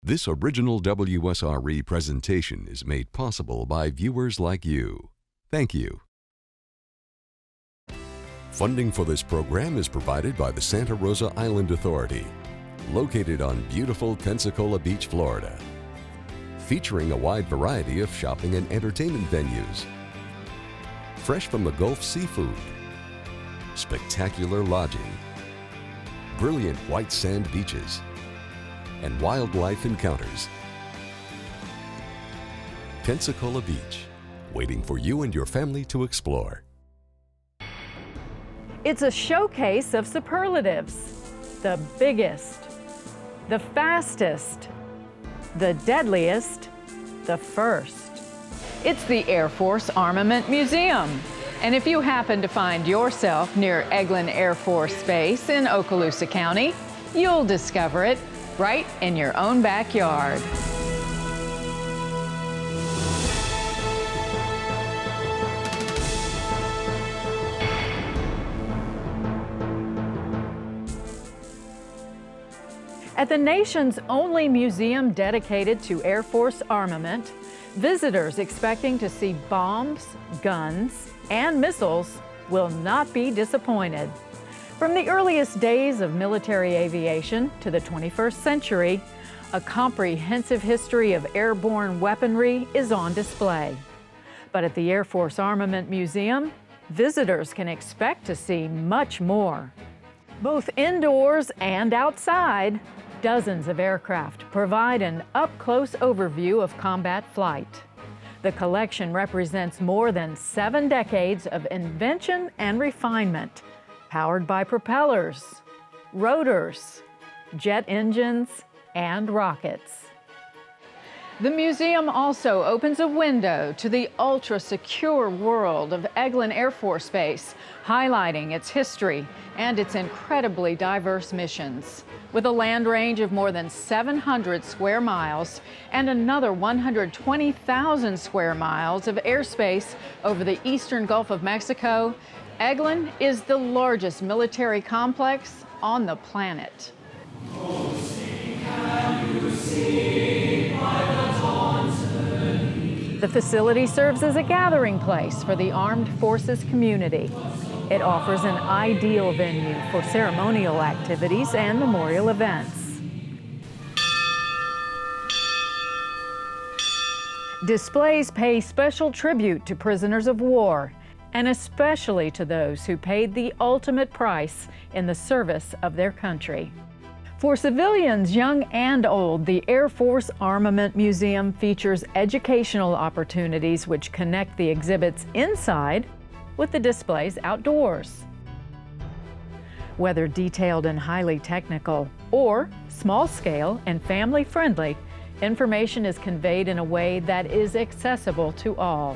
This original WSRE presentation is made possible by viewers like you. Thank you. Funding for this program is provided by the Santa Rosa Island Authority, located on beautiful Pensacola Beach, Florida, featuring a wide variety of shopping and entertainment venues, fresh from the Gulf seafood, spectacular lodging, brilliant white sand beaches, and wildlife encounters. Pensacola Beach, waiting for you and your family to explore. It's a showcase of superlatives. The biggest, the fastest, the deadliest, the first. It's the Air Force Armament Museum. And if you happen to find yourself near Eglin Air Force Base in Okaloosa County, you'll discover it right in your own backyard. At the nation's only museum dedicated to Air Force armament, visitors expecting to see bombs, guns, and missiles will not be disappointed. From the earliest days of military aviation to the 21st century, a comprehensive history of airborne weaponry is on display. But at the Air Force Armament Museum, visitors can expect to see much more. Both indoors and outside, dozens of aircraft provide an up-close overview of combat flight. The collection represents more than 7 decades of invention and refinement, powered by propellers, rotors, jet engines, and rockets. The museum also opens a window to the ultra-secure world of Eglin Air Force Base, highlighting its history and its incredibly diverse missions. With a land range of more than 700 square miles and another 120,000 square miles of airspace over the eastern Gulf of Mexico, Eglin is the largest military complex on the planet. The facility serves as a gathering place for the armed forces community. It offers an ideal venue for ceremonial activities and memorial events. Displays pay special tribute to prisoners of war, and especially to those who paid the ultimate price in the service of their country. For civilians, young and old, the Air Force Armament Museum features educational opportunities which connect the exhibits inside with the displays outdoors. Whether detailed and highly technical or small-scale and family-friendly, information is conveyed in a way that is accessible to all.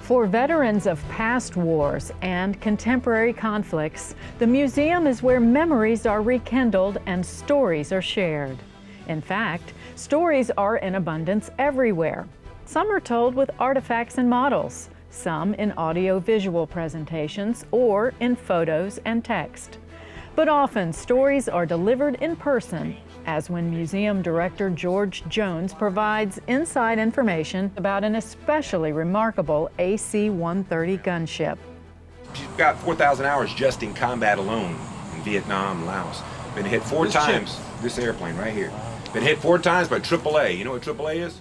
For veterans of past wars and contemporary conflicts, the museum is where memories are rekindled and stories are shared. In fact, stories are in abundance everywhere. Some are told with artifacts and models, some in audio-visual presentations or in photos and text. But often stories are delivered in person, as when Museum Director George Jones provides inside information about an especially remarkable AC-130 gunship. She's got 4,000 hours just in combat alone in Vietnam and Laos. Been hit 4 times, this airplane right here. Been hit 4 times by AAA. You know what AAA is?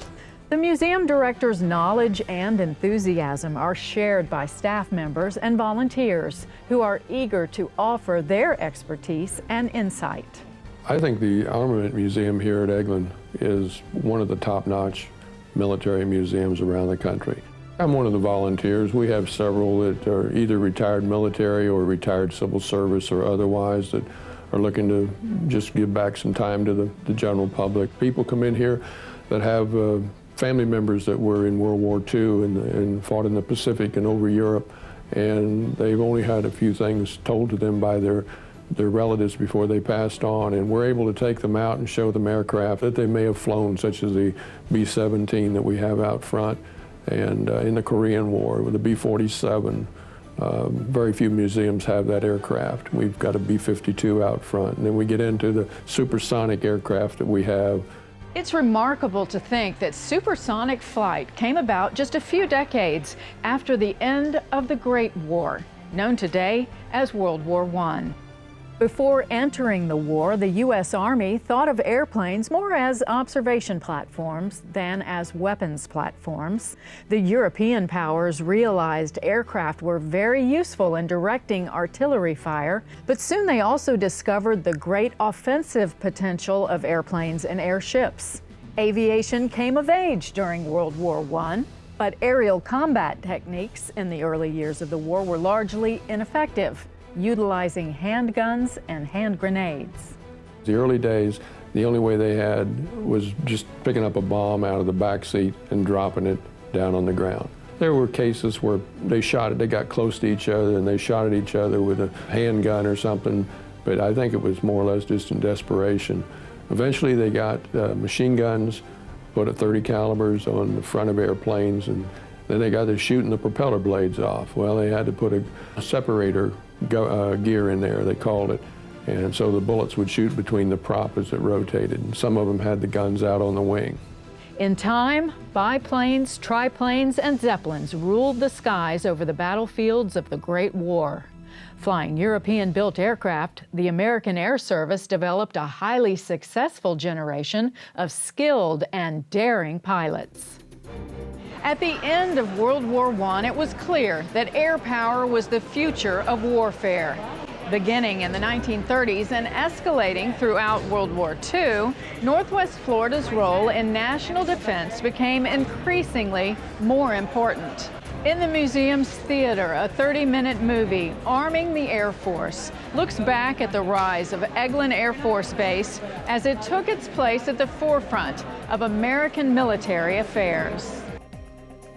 The museum director's knowledge and enthusiasm are shared by staff members and volunteers who are eager to offer their expertise and insight. I think the Armament Museum here at Eglin is one of the top-notch military museums around the country. I'm one of the volunteers. We have several that are either retired military or retired civil service or otherwise that are looking to just give back some time to the general public. People come in here that have family members that were in World War II and fought in the Pacific and over Europe, and they've only had a few things told to them by their relatives before they passed on, and we're able to take them out and show them aircraft that they may have flown, such as the B-17 that we have out front, and in the Korean War with the B-47, Very few museums have that aircraft. We've got a B-52 out front, and then we get into the supersonic aircraft that we have. It's remarkable to think that supersonic flight came about just a few decades after the end of the Great War, known today as World War I. Before entering the war, the U.S. Army thought of airplanes more as observation platforms than as weapons platforms. The European powers realized aircraft were very useful in directing artillery fire, but soon they also discovered the great offensive potential of airplanes and airships. Aviation came of age during World War I, but aerial combat techniques in the early years of the war were largely ineffective, utilizing handguns and hand grenades. The early days, the only way they had was just picking up a bomb out of the back seat and dropping it down on the ground. There were cases where they got close to each other and they shot at each other with a handgun or something, but I think it was more or less just in desperation. Eventually they got machine guns, put at .30 calibers on the front of airplanes, and then they got to shooting the propeller blades off. Well, they had to put a separator gear in there, they called it. And so the bullets would shoot between the prop as it rotated. And some of them had the guns out on the wing. In time, biplanes, triplanes, and Zeppelins ruled the skies over the battlefields of the Great War. Flying European-built aircraft, the American Air Service developed a highly successful generation of skilled and daring pilots. At the end of World War I, it was clear that air power was the future of warfare. Beginning in the 1930s and escalating throughout World War II, Northwest Florida's role in national defense became increasingly more important. In the museum's theater, a 30-minute movie, Arming the Air Force, looks back at the rise of Eglin Air Force Base as it took its place at the forefront of American military affairs.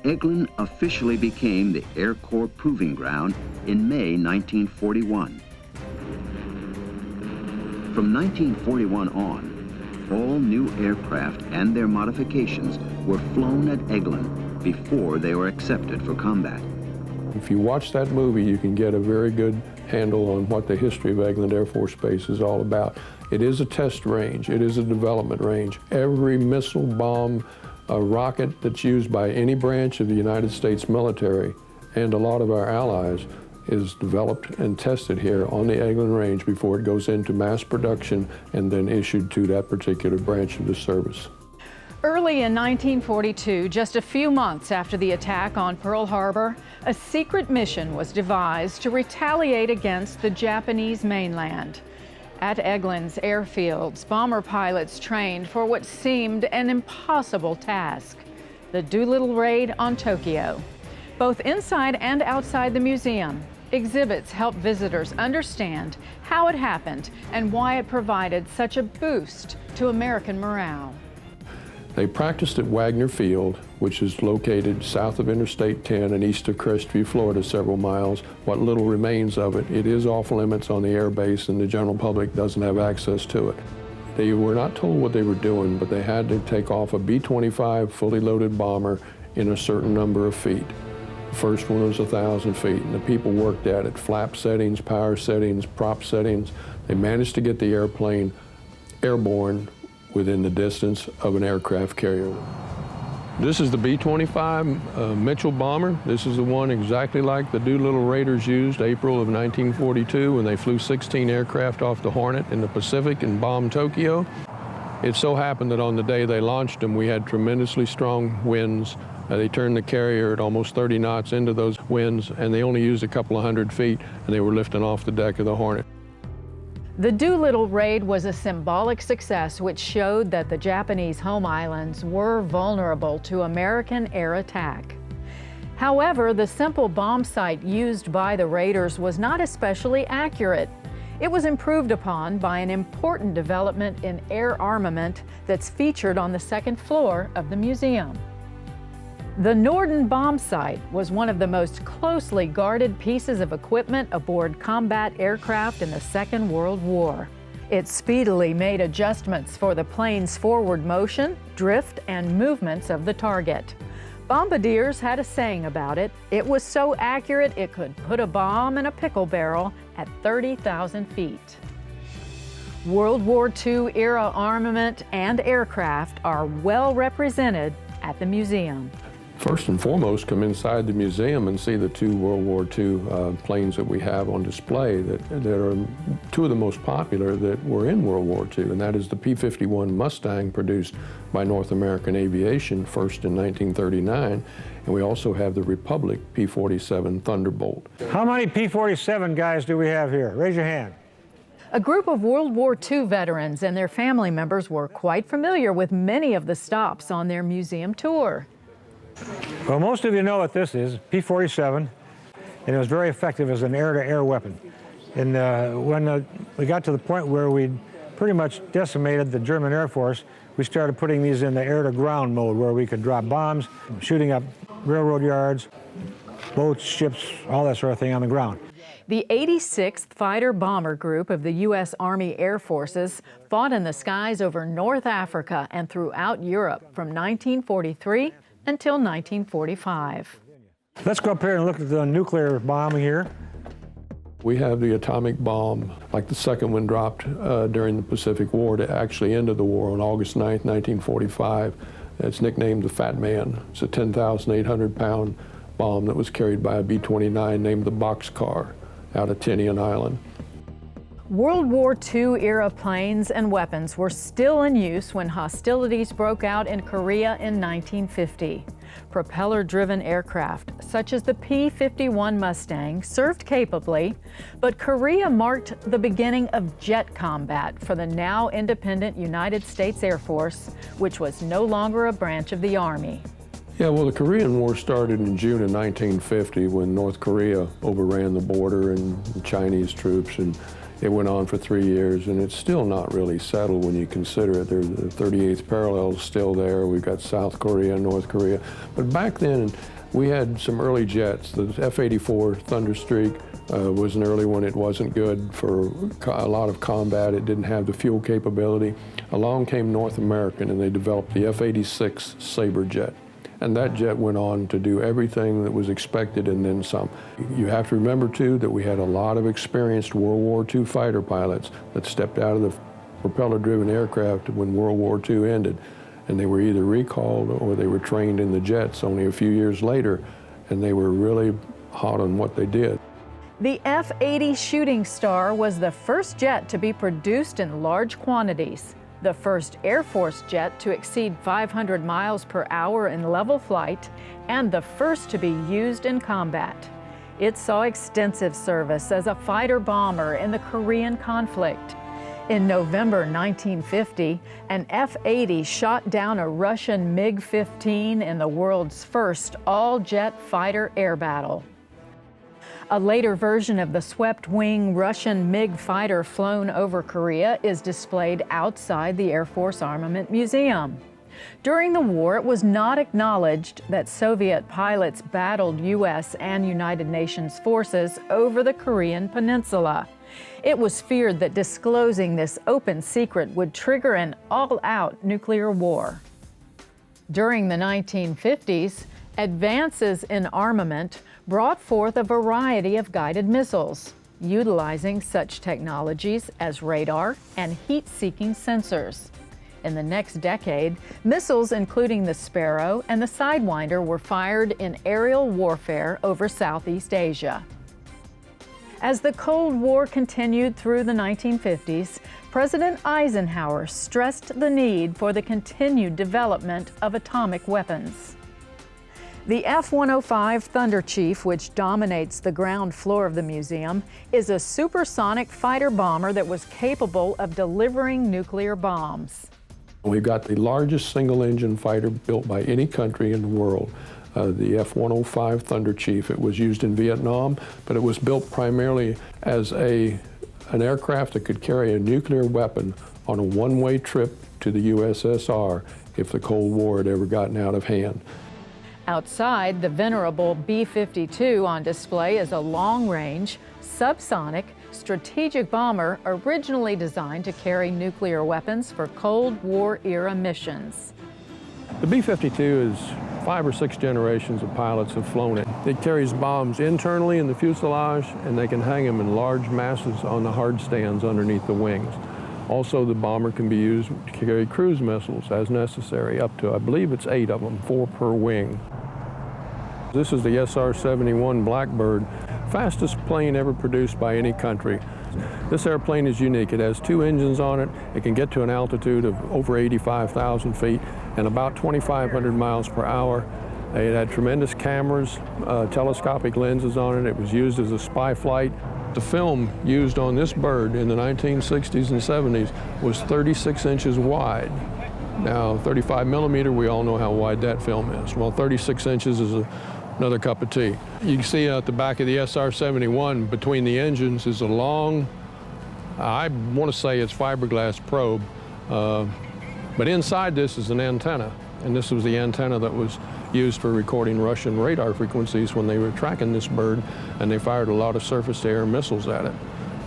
Eglin officially became the Air Corps Proving Ground in May 1941. From 1941 on, all new aircraft and their modifications were flown at Eglin before they were accepted for combat. If you watch that movie, you can get a very good handle on what the history of Eglin Air Force Base is all about. It is a test range. It is a development range. Every missile, bomb, a rocket that's used by any branch of the United States military and a lot of our allies is developed and tested here on the Eglin Range before it goes into mass production and then issued to that particular branch of the service. Early in 1942, just a few months after the attack on Pearl Harbor, a secret mission was devised to retaliate against the Japanese mainland. At Eglin's airfields, bomber pilots trained for what seemed an impossible task, the Doolittle raid on Tokyo. Both inside and outside the museum, exhibits help visitors understand how it happened and why it provided such a boost to American morale. They practiced at Wagner Field, which is located south of Interstate 10 and east of Crestview, Florida, several miles. What little remains of it, it is off limits on the air base and the general public doesn't have access to it. They were not told what they were doing, but they had to take off a B-25 fully loaded bomber in a certain number of feet. The first one was 1,000 feet, and the people worked at it, flap settings, power settings, prop settings. They managed to get the airplane airborne within the distance of an aircraft carrier. This is the B-25 Mitchell bomber. This is the one exactly like the Doolittle Raiders used April of 1942 when they flew 16 aircraft off the Hornet in the Pacific and bombed Tokyo. It so happened that on the day they launched them, we had tremendously strong winds. They turned the carrier at almost 30 knots into those winds, and they only used a couple of 100 feet, and they were lifting off the deck of the Hornet. The Doolittle raid was a symbolic success which showed that the Japanese home islands were vulnerable to American air attack. However, the simple bomb sight used by the raiders was not especially accurate. It was improved upon by an important development in air armament that's featured on the second floor of the museum. The Norden bomb sight was one of the most closely guarded pieces of equipment aboard combat aircraft in the Second World War. It speedily made adjustments for the plane's forward motion, drift, and movements of the target. Bombardiers had a saying about it. It was so accurate it could put a bomb in a pickle barrel at 30,000 feet. World War II era armament and aircraft are well represented at the museum. First and foremost, come inside the museum and see the two World War II planes that we have on display that are two of the most popular that were in World War II, and that is the P-51 Mustang produced by North American Aviation, first in 1939, and we also have the Republic P-47 Thunderbolt. How many P-47 guys do we have here? Raise your hand. A group of World War II veterans and their family members were quite familiar with many of the stops on their museum tour. Well, most of you know what this is, P-47, and it was very effective as an air-to-air weapon. And when we got to the point where we'd pretty much decimated the German Air Force, we started putting these in the air-to-ground mode where we could drop bombs, shooting up railroad yards, boats, ships, all that sort of thing on the ground. The 86th Fighter Bomber Group of the U.S. Army Air Forces fought in the skies over North Africa and throughout Europe from 1943 until 1945. Let's go up here and look at the nuclear bomb here. We have the atomic bomb, like the second one dropped during the Pacific War to actually ended the war on August 9th, 1945. It's nicknamed the Fat Man. It's a 10,800-pound bomb that was carried by a B-29 named the Boxcar out of Tinian Island. World War II era planes and weapons were still in use when hostilities broke out in Korea in 1950. Propeller-driven aircraft, such as the P-51 Mustang, served capably, but Korea marked the beginning of jet combat for the now independent United States Air Force, which was no longer a branch of the Army. Yeah, well, the Korean War started in June of 1950 when North Korea overran the border and Chinese troops, and it went on for 3 years, and it's still not really settled when you consider it. There's the 38th parallel is still there. We've got South Korea, North Korea. But back then, we had some early jets. The F-84 Thunderstreak was an early one. It wasn't good for a lot of combat. It didn't have the fuel capability. Along came North American, and they developed the F-86 Sabre jet. And that jet went on to do everything that was expected and then some. You have to remember, too, that we had a lot of experienced World War II fighter pilots that stepped out of the propeller-driven aircraft when World War II ended. And they were either recalled or they were trained in the jets only a few years later, and they were really hot on what they did. The F-80 Shooting Star was the first jet to be produced in large quantities, the first Air Force jet to exceed 500 miles per hour in level flight, and the first to be used in combat. It saw extensive service as a fighter bomber in the Korean conflict. In November 1950, an F-80 shot down a Russian MiG-15 in the world's first all-jet fighter air battle. A later version of the swept-wing Russian MiG fighter flown over Korea is displayed outside the Air Force Armament Museum. During the war, it was not acknowledged that Soviet pilots battled U.S. and United Nations forces over the Korean Peninsula. It was feared that disclosing this open secret would trigger an all-out nuclear war. During the 1950s, advances in armament brought forth a variety of guided missiles, utilizing such technologies as radar and heat-seeking sensors. In the next decade, missiles including the Sparrow and the Sidewinder were fired in aerial warfare over Southeast Asia. As the Cold War continued through the 1950s, President Eisenhower stressed the need for the continued development of atomic weapons. The F-105 Thunder Chief, which dominates the ground floor of the museum, is a supersonic fighter bomber that was capable of delivering nuclear bombs. We've got the largest single-engine fighter built by any country in the world, the F-105 Thunder Chief. It was used in Vietnam, but it was built primarily as an aircraft that could carry a nuclear weapon on a one-way trip to the USSR if the Cold War had ever gotten out of hand. Outside, the venerable B-52 on display is a long-range, subsonic, strategic bomber originally designed to carry nuclear weapons for Cold War-era missions. The B-52 is 5 or 6 generations of pilots have flown it. It carries bombs internally in the fuselage, and they can hang them in large masses on the hard stands underneath the wings. Also, the bomber can be used to carry cruise missiles as necessary, up to, I believe it's 8 of them, 4 per wing. This is the SR-71 Blackbird, fastest plane ever produced by any country. This airplane is unique. It has 2 engines on it. It can get to an altitude of over 85,000 feet and about 2,500 miles per hour. It had tremendous cameras, telescopic lenses on it. It was used as a spy flight. The film used on this bird in the 1960s and 70s was 36 inches wide. Now, 35 millimeter, we all know how wide that film is. Well, 36 inches is another cup of tea. You can see at the back of the SR-71, between the engines is a long, I want to say it's fiberglass probe, but inside this is an antenna. And this was the antenna that was used for recording Russian radar frequencies when they were tracking this bird, and they fired a lot of surface-to-air missiles at it.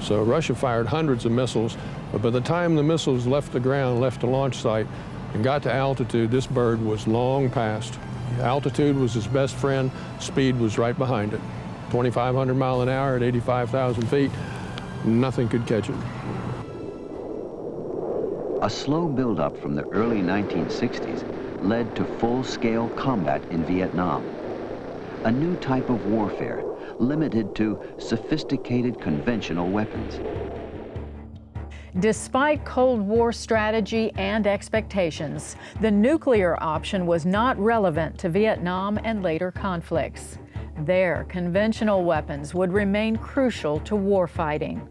So Russia fired hundreds of missiles, but by the time the missiles left the ground, left the launch site, and got to altitude, this bird was long past. Altitude was his best friend, speed was right behind it. 2,500 miles an hour at 85,000 feet, nothing could catch it. A slow buildup from the early 1960s led to full-scale combat in Vietnam. A new type of warfare, limited to sophisticated conventional weapons. Despite Cold War strategy and expectations, the nuclear option was not relevant to Vietnam and later conflicts. There, conventional weapons would remain crucial to warfighting.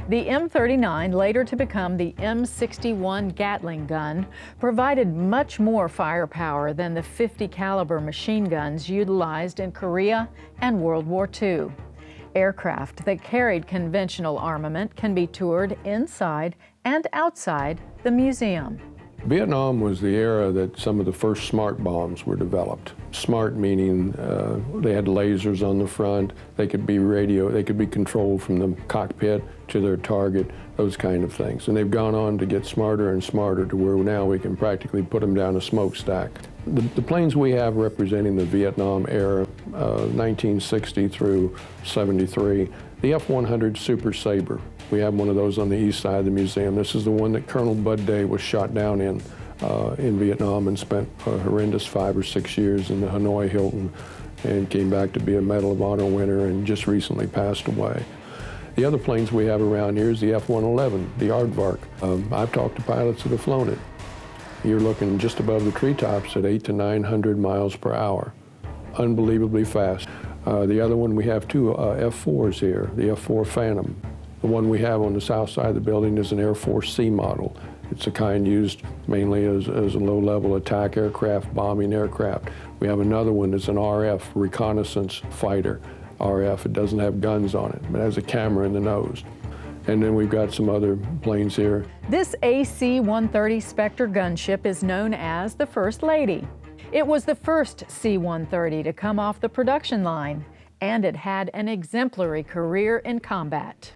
The M39, later to become the M61 Gatling gun, provided much more firepower than the .50 caliber machine guns utilized in Korea and World War II. Aircraft that carried conventional armament can be toured inside and outside the museum. Vietnam was the era that some of the first smart bombs were developed. Smart meaning they had lasers on the front, they could be they could be controlled from the cockpit to their target, those kind of things. And they've gone on to get smarter and smarter to where now we can practically put them down a smokestack. The planes we have representing the Vietnam era, 1960 through 73, the F-100 Super Sabre. We have one of those on the east side of the museum. This is the one that Colonel Bud Day was shot down in Vietnam and spent a horrendous 5 or 6 years in the Hanoi Hilton and came back to be a Medal of Honor winner and just recently passed away. The other planes we have around here is the F-111, the Aardvark. I've talked to pilots that have flown it. You're looking just above the treetops at 800 to 900 miles per hour. Unbelievably fast. The other one, we have 2 F-4s here, the F-4 Phantom. The one we have on the south side of the building is an Air Force C model. It's a kind used mainly as a low-level attack aircraft, bombing aircraft. We have another one that's an RF, reconnaissance fighter. RF, it doesn't have guns on it, but it has a camera in the nose. And then we've got some other planes here. This AC-130 Spectre gunship is known as the First Lady. It was the first C-130 to come off the production line, and it had an exemplary career in combat.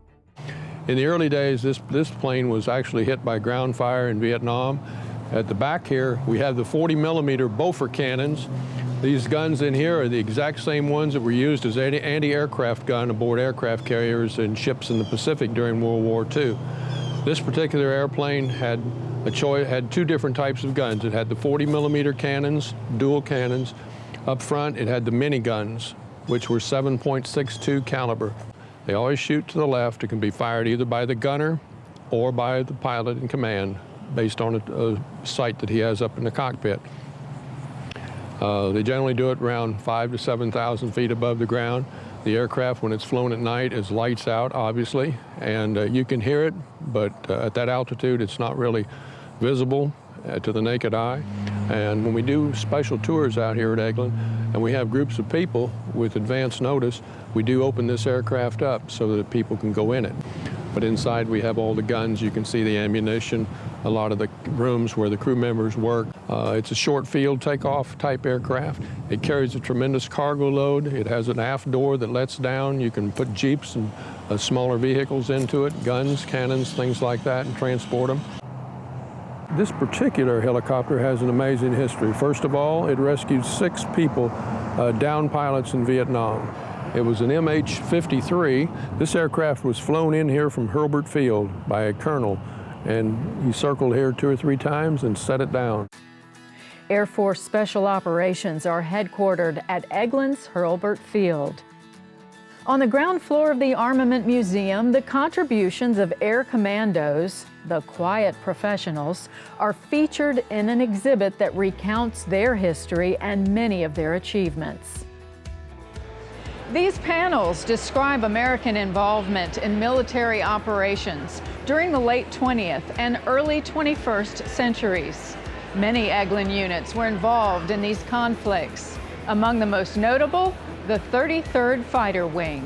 In the early days, this plane was actually hit by ground fire in Vietnam. At the back here, we have the 40 millimeter Beaufort cannons. These guns in here are the exact same ones that were used as anti-aircraft gun aboard aircraft carriers and ships in the Pacific during World War II. This particular airplane had 2 different types of guns. It had the 40 millimeter cannons, dual cannons. Up front, it had the miniguns, which were 7.62 caliber. They always shoot to the left. It can be fired either by the gunner or by the pilot in command, based on a sight that he has up in the cockpit. They generally do it around 5,000 to 7,000 feet above the ground. The aircraft, when it's flown at night, is lights out, obviously, and you can hear it, but at that altitude, it's not really visible to the naked eye. And when we do special tours out here at Eglin, and we have groups of people with advance notice, we do open this aircraft up so that people can go in it. But inside we have all the guns, you can see the ammunition, a lot of the rooms where the crew members work. It's a short field takeoff type aircraft. It carries a tremendous cargo load. It has an aft door that lets down. You can put jeeps and smaller vehicles into it, guns, cannons, things like that, and transport them. This particular helicopter has an amazing history. First of all, it rescued 6 people, downed pilots in Vietnam. It was an MH-53. This aircraft was flown in here from Hurlburt Field by a colonel, and he circled here 2 or 3 times and set it down. Air Force Special Operations are headquartered at Eglin's Hurlburt Field. On the ground floor of the Armament Museum, the contributions of air commandos, the quiet professionals, are featured in an exhibit that recounts their history and many of their achievements. These panels describe American involvement in military operations during the late 20th and early 21st centuries. Many Eglin units were involved in these conflicts. Among the most notable, the 33rd Fighter Wing.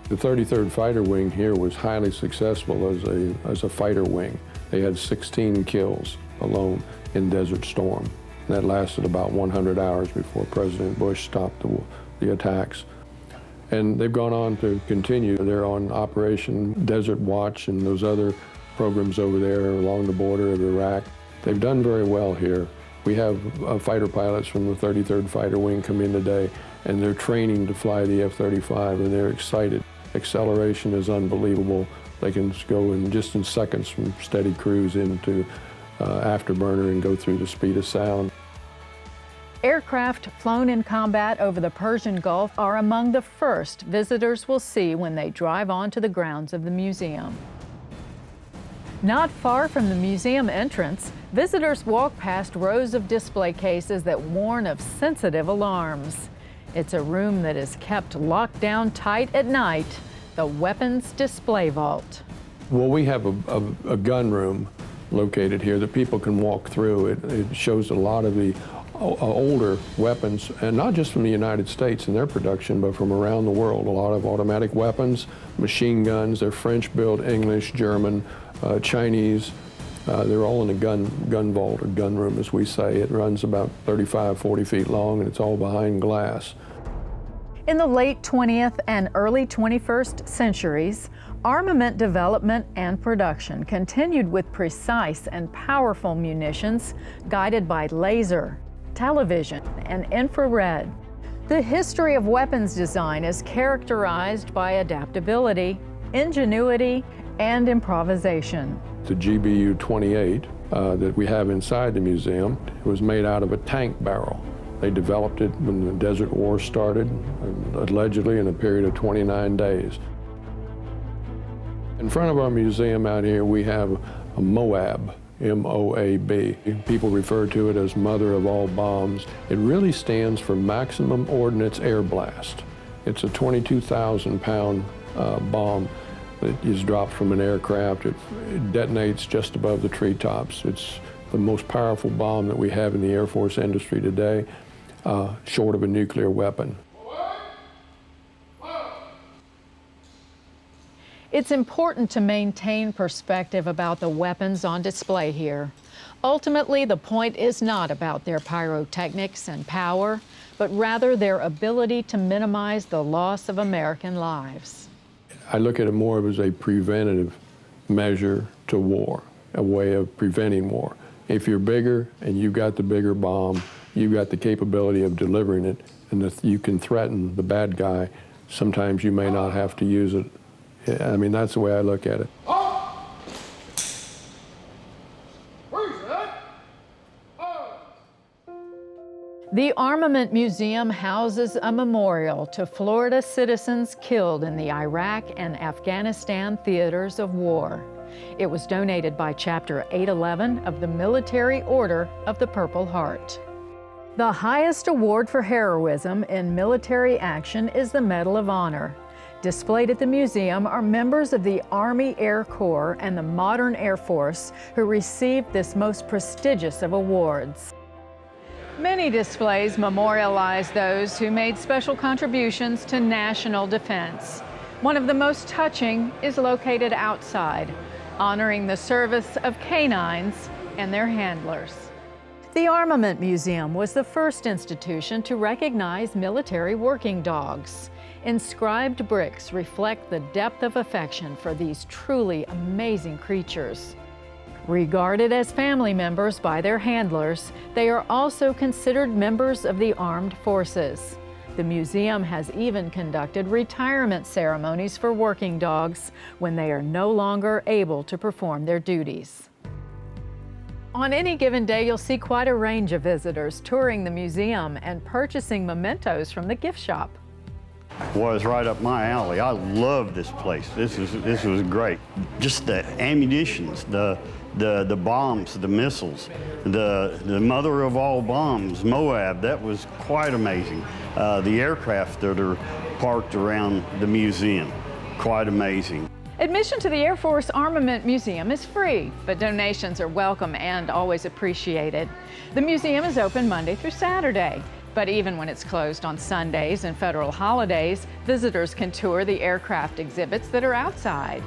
The 33rd Fighter Wing here was highly successful as a fighter wing. They had 16 kills alone in Desert Storm. That lasted about 100 hours before President Bush stopped the attacks. And they've gone on to continue. They're on Operation Desert Watch and those other programs over there along the border of Iraq. They've done very well here. We have fighter pilots from the 33rd Fighter Wing come in today, and they're training to fly the F-35, and they're excited. Acceleration is unbelievable. They can go in seconds from steady cruise into afterburner and go through the speed of sound. Aircraft flown in combat over the Persian Gulf are among the first visitors will see when they drive onto the grounds of the museum. Not far from the museum entrance, visitors walk past rows of display cases that warn of sensitive alarms. It's a room that is kept locked down tight at night, the Weapons Display Vault. Well, we have a gun room located here that people can walk through. It shows a lot of the older weapons, and not just from the United States and their production, but from around the world. A lot of automatic weapons, machine guns, they're French-built, English, German, Chinese. They're all in a gun vault, or gun room as we say. It runs about 35, 40 feet long, and it's all behind glass. In the late 20th and early 21st centuries, armament development and production continued with precise and powerful munitions guided by laser, television, and infrared. The history of weapons design is characterized by adaptability, ingenuity, and improvisation. The GBU-28 that we have inside the museum was made out of a tank barrel. They developed it when the Desert War started, allegedly in a period of 29 days. In front of our museum out here, we have a MOAB, M-O-A-B. People refer to it as Mother of All Bombs. It really stands for Maximum Ordnance Air Blast. It's a 22,000-pound bomb that is dropped from an aircraft. It detonates just above the treetops. It's the most powerful bomb that we have in the Air Force industry today, short of a nuclear weapon. It's important to maintain perspective about the weapons on display here. Ultimately, the point is not about their pyrotechnics and power, but rather their ability to minimize the loss of American lives. I look at it more as a preventative measure to war, a way of preventing war. If you're bigger and you've got the bigger bomb, you've got the capability of delivering it, and you can threaten the bad guy, sometimes you may not have to use it. I mean, that's the way I look at it. The Armament Museum houses a memorial to Florida citizens killed in the Iraq and Afghanistan theaters of war. It was donated by Chapter 811 of the Military Order of the Purple Heart. The highest award for heroism in military action is the Medal of Honor. Displayed at the museum are members of the Army Air Corps and the modern Air Force who received this most prestigious of awards. Many displays memorialize those who made special contributions to national defense. One of the most touching is located outside, honoring the service of canines and their handlers. The Armament Museum was the first institution to recognize military working dogs. Inscribed bricks reflect the depth of affection for these truly amazing creatures. Regarded as family members by their handlers, they are also considered members of the armed forces. The museum has even conducted retirement ceremonies for working dogs when they are no longer able to perform their duties. On any given day, you'll see quite a range of visitors touring the museum and purchasing mementos from the gift shop. Was right up my alley. I love this place. This was great. Just the ammunitions, the bombs, the missiles, the mother of all bombs, Moab. That was quite amazing. The aircraft that are parked around the museum, quite amazing. Admission to the Air Force Armament Museum is free, but donations are welcome and always appreciated. The museum is open Monday through Saturday. But even when it's closed on Sundays and federal holidays, visitors can tour the aircraft exhibits that are outside.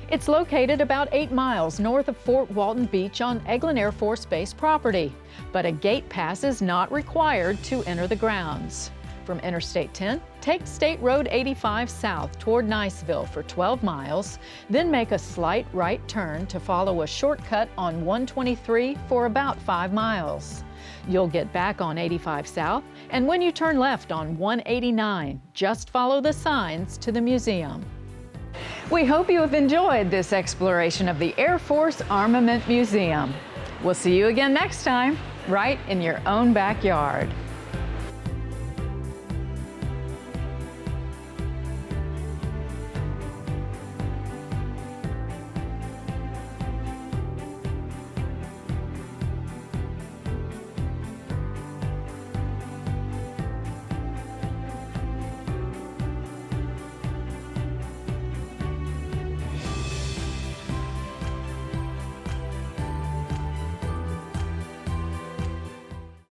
It's located about 8 miles north of Fort Walton Beach on Eglin Air Force Base property, but a gate pass is not required to enter the grounds. From Interstate 10, take State Road 85 south toward Niceville for 12 miles, then make a slight right turn to follow a shortcut on 123 for about 5 miles. You'll get back on 85 South, and when you turn left on 189, just follow the signs to the museum. We hope you have enjoyed this exploration of the Air Force Armament Museum. We'll see you again next time, right in your own backyard.